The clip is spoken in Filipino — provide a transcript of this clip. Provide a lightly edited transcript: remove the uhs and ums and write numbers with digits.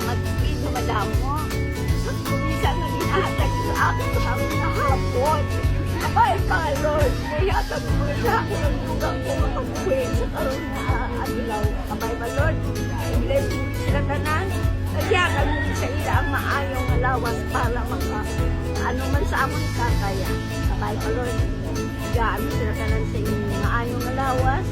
salamat din, madam mo. Minsan nag-ihatag sa akin, sabi na hapon. Abay pa, Lord, ihatag mo sa akin ang lugang ko makapagpuwi sa karoon na adlaw. Abay pa, Lord, i-bless mo sila tanan. Nagyakan mo sa ila ang maayong alawas para ano man sa amon kakaya. Abay pa, Lord, gaan mo sila tanan sa inyong maayong alawas.